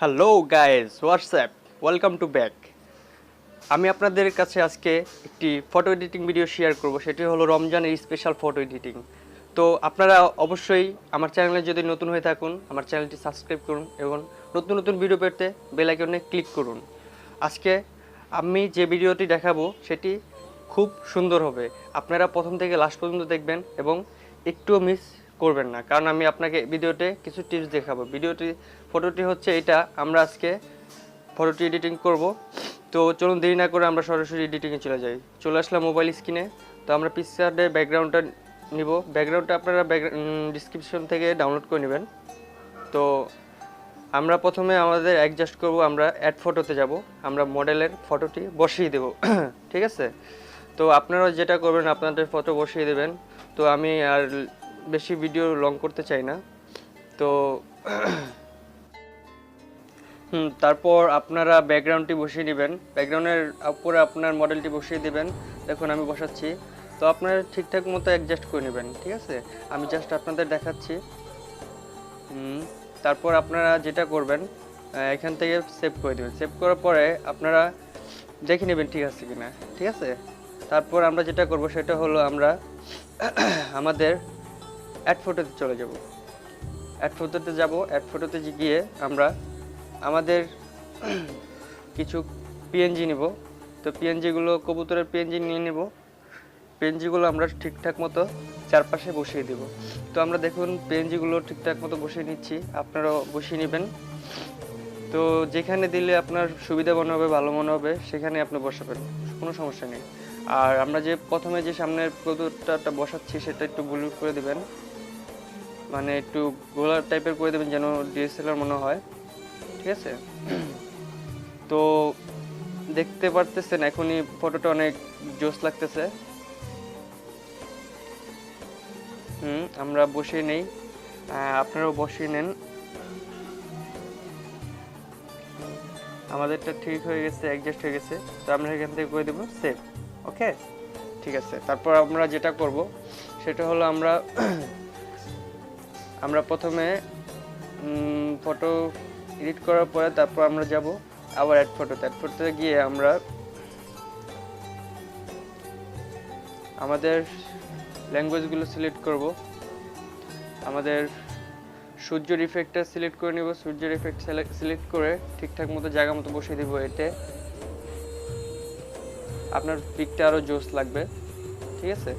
Hello guys, WhatsApp, welcome to back. আমি আপনাদের কাছে আজকে একটি ফটো এডিটিং ভিডিও শেয়ার করব, সেটি হলো রমজানের স্পেশাল ফটো এডিটিং। তো আপনারা অবশ্যই আমার চ্যানেলে যদি নতুন হয়ে থাকুন, আমার চ্যানেলটি সাবস্ক্রাইব করুন এবং নতুন নতুন ভিডিও পেতে বেল আইকনে ক্লিক করুন। আজকে আমি যে ভিডিওটি দেখাবো সেটি খুব সুন্দর হবে। আপনারা প্রথম থেকে লাস্ট পর্যন্ত দেখবেন এবং একটুও মিস করবেন না, কারণ আমি আপনাকে ভিডিওতে কিছু টিপস দেখাবো। ফটোটি হচ্ছে এটা, আমরা আজকে ফটোটি এডিটিং করব। তো চলুন দেরি না করে আমরা সরাসরি এডিটিংয়ে চলে আসলাম মোবাইল স্ক্রিনে। তো আমরা পিকচারের ব্যাকগ্রাউন্ডটা নিব। ব্যাকগ্রাউন্ডটা আপনারা ডিসক্রিপশন থেকে ডাউনলোড করে নেবেন। তো আমরা প্রথমে আমাদের অ্যাডজাস্ট করব, আমরা অ্যাড ফটোতে যাব, আমরা মডেলের ফটোটি বসিয়ে দেব। ঠিক আছে, তো আপনারা যেটা করবেন আপনাদের ফটো বসিয়ে দেবেন। তো আমি আর বেশি ভিডিও লং করতে চাই না। তো তারপর আপনারা ব্যাকগ্রাউন্ডটি বসিয়ে নেবেন, ব্যাকগ্রাউন্ডের উপরে আপনার মডেলটি বসিয়ে দেবেন। দেখুন আমি বসাচ্ছি, তো আপনারা ঠিকঠাক মতো অ্যাডজাস্ট করে নেবেন। ঠিক আছে, আমি জাস্ট আপনাদের দেখাচ্ছি। তারপর আপনারা যেটা করবেন, এখান থেকে সেভ করে দেবেন। সেভ করার পরে আপনারা দেখে নেবেন ঠিক আছে কিনা। ঠিক আছে, তারপর আমরা যেটা করব সেটা হলো আমরা আমাদের অ্যাড ফটোতে চলে যাব। অ্যাড ফটোতে গিয়ে আমরা আমাদের কিছু পিএনজি নিব। তো পিএনজিগুলো কবুতরের পিএনজি নিয়ে নেব। পিএনজিগুলো আমরা ঠিকঠাক মতো চারপাশে বসিয়ে দেব। তো আমরা দেখুন পিএনজিগুলো ঠিকঠাক মতো বসিয়ে নিচ্ছি, আপনারাও বসিয়ে নেবেন। তো যেখানে দিলে আপনার সুবিধা মনে হবে, ভালো মনে হবে, সেখানে আপনি বসাবেন, কোনো সমস্যা নেই। আর আমরা যে প্রথমে যে সামনের কবুতরটা বসাচ্ছি সেটা একটু ব্লু করে দেবেন, মানে একটু গোলা টাইপের করে দেবেন যেন ডিএসএলআর মনে হয়। ঠিক আছে, তো দেখতে পারতেছেন এখনই ফটোটা অনেক জোস লাগতেছে। আমরা বসিয়ে নেই, আপনারাও বসিয়ে নেন। আমাদেরটা ঠিক হয়ে গেছে, অ্যাডজাস্ট হয়ে গেছে। তো আমরা এখান থেকে করে দেবো সেভ। ওকে, ঠিক আছে। তারপর আমরা যেটা করব সেটা হলো আমরা প্রথমে ফটো এডিট করার পরে তারপর আমরা যাব আবার অ্যাড ফটোতে গিয়ে আমরা আমাদের ল্যাঙ্গুয়েজগুলো সিলেক্ট করব। আমাদের সূর্যের ইফেক্টটা সিলেক্ট করে নেব। সূর্যের ইফেক্ট সিলেক্ট করে ঠিকঠাক মতো জায়গা মতো বসিয়ে দেবো। এতে আপনার পিকটা আরও জোস লাগবে। ঠিক আছে,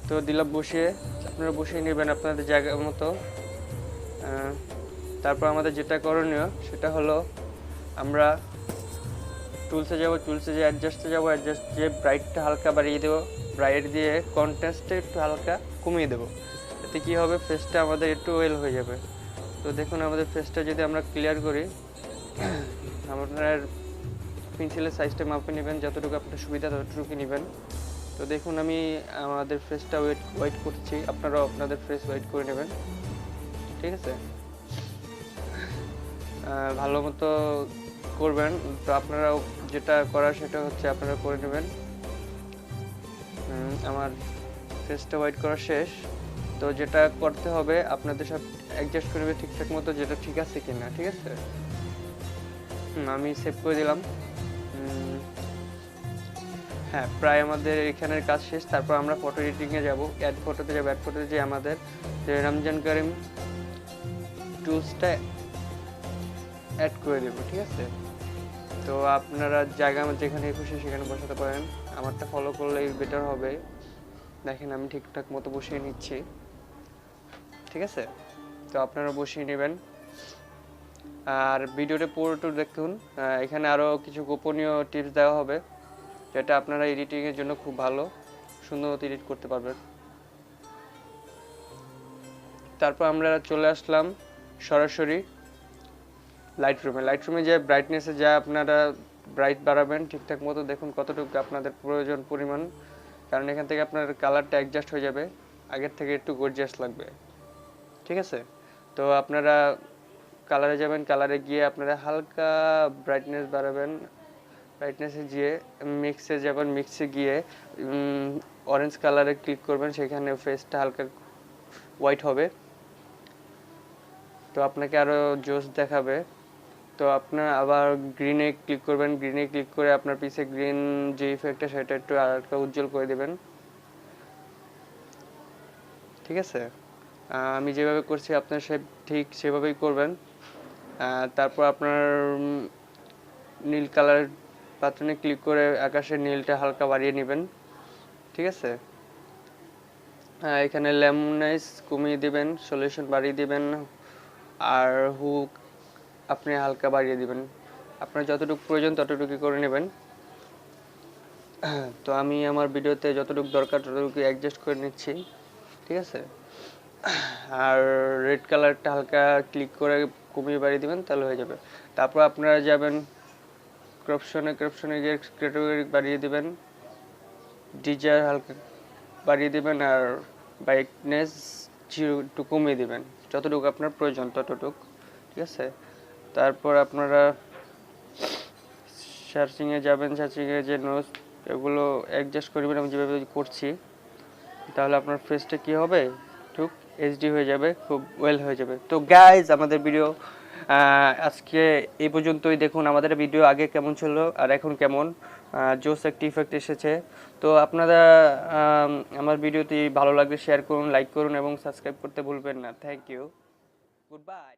তো দিলাম বসিয়ে, আপনারা বসিয়ে নেবেন আপনাদের জায়গা মতো। তারপর আমাদের যেটা করণীয় সেটা হলো আমরা টুলসে যাব, টুলসে যে অ্যাডজাস্টে যাব, অ্যাডজাস্ট যে ব্রাইটটা হালকা বাড়িয়ে দেবো, ব্রাইট দিয়ে কন্ট্রাস্টটা একটু হালকা কমিয়ে দেবো। এতে কী হবে, ফেসটা আমাদের একটু ওয়েল হয়ে যাবে। তো দেখুন আমাদের ফেসটা যদি আমরা ক্লিয়ার করি, আপনার পেন্সিলের সাইজটা মাপে নেবেন, যতটুকু আপনার সুবিধা ততটুকু নেবেন। তো দেখুন আমি আমাদের ফেসটা হোয়াইট করছি, আপনারাও আপনাদের ফেস হোয়াইট করে নেবেন। ঠিক আছে, ভালো মতো করবেন। তো আপনারাও যেটা করার সেটা হচ্ছে আপনারা করে নেবেন। আমার ফেসটা হোয়াইট করা শেষ। তো যেটা করতে হবে আপনাদের সব অ্যাডজাস্ট করে নেবে ঠিকঠাক মতো, যেটা ঠিক আছে কিনা। ঠিক আছে, আমি সেভ করে দিলাম। হ্যাঁ, প্রায় আমাদের এখানের কাজ শেষ। তারপর আমরা ফটো এডিটিংয়ে যাব, অ্যাড ফটোতে যাব। অ্যাড ফটোতে যে আমাদের রমজান কারিম টুলসটা অ্যাড করে দেব। ঠিক আছে, তো আপনারা জায়গা যেখানে খুশি সেখানে বসাতে পারেন, আমারটা ফলো করলেই বেটার হবে। দেখেন আমি ঠিকঠাক মতো বসিয়ে নিচ্ছি। ঠিক আছে, তো আপনারা বসিয়ে নেবেন। আর ভিডিওটা পুরোটা দেখুন, এখানে আরও কিছু গোপনীয় টিপস দেওয়া হবে যেটা আপনারা এডিটিংয়ের জন্য খুব ভালো সুন্দর মতো এডিট করতে পারবেন। তারপর আমরা চলে আসলাম সরাসরি লাইটরুমে যে ব্রাইটনেসে যা আপনারা ব্রাইট বাড়াবেন ঠিকঠাক মতো দেখুন কতটুকু আপনাদের প্রয়োজন পরিমাণ, কারণ এখান থেকে আপনার কালারটা অ্যাডজাস্ট হয়ে যাবে, আগের থেকে একটু গর্জিয়াস লাগবে। ঠিক আছে, তো আপনারা কালারে যাবেন, কালারে গিয়ে আপনারা হালকা ব্রাইটনেস বাড়াবেন। ব্রাইটনেসে গিয়ে মিক্সে যাবেন, মিক্সে গিয়ে অরেঞ্জ কালারে ক্লিক করবেন, সেখানে ফেসটা হালকা হোয়াইট হবে। তো আপনাকে আরও জোস দেখাবে। তো আপনার আবার গ্রিনে ক্লিক করবেন, গ্রিনে ক্লিক করে আপনার পিছে গ্রিন যে ইফেক্টটা সেটা একটু আর একটা উজ্জ্বল করে দেবেন, ঠিক আছে। আমি যেভাবে করছি আপনার ঠিক সেভাবেই করবেন। তারপর আপনার নীল কালার বাটনে ক্লিক করে আকাশের নীলটা হালকা বাড়িয়ে নেবেন, ঠিক আছে। এখানে ল্যামনাইজ কমিয়ে দিবেন, সলিউশন বাড়িয়ে দিবেন, আর হুক আপনি হালকা বাড়িয়ে দিবেন। আপনার যতটুকু প্রয়োজন ততটুকু করে নেবেন। তো আমি আমার ভিডিওতে যতটুকু দরকার ততটুকু অ্যাডজাস্ট করে নিচ্ছি, ঠিক আছে। আর রেড কালারটা হালকা ক্লিক করে কমিয়ে বাড়িয়ে দিবেন, তাহলে হয়ে যাবে। তারপর আপনারা যাবেন ক্রপশনে গিয়ে ক্যাটাগরি বাড়িয়ে দিবেন, ডিজার হালকা বাড়িয়ে দিবেন, আর ব্রাইটনেস একটু কমিয়ে দিবেন, যতটুকু আপনার প্রয়োজন ততটুকু, ঠিক আছে। তারপর আপনারা সার্চিংয়ে যাবেন, সার্চিংয়ে যে নোজ এগুলো অ্যাডজাস্ট করবেন আমি যেভাবে করছি, তাহলে আপনার ফেসটা কী হবে, খুব এইচডি হয়ে যাবে, খুব ওয়েল হয়ে যাবে। তো গাইজ আমাদের ভিডিও আজকে এই পর্যন্তই। দেখুন আমাদের ভিডিও আগে কেমন ছিল আর এখন কেমন জোস একটি ইফেক্ট এসেছে। তো আপনারা আমার ভিডিওটি ভালো লাগলে শেয়ার করুন, লাইক করুন এবং সাবস্ক্রাইব করতে ভুলবেন না। Thank you, good bye.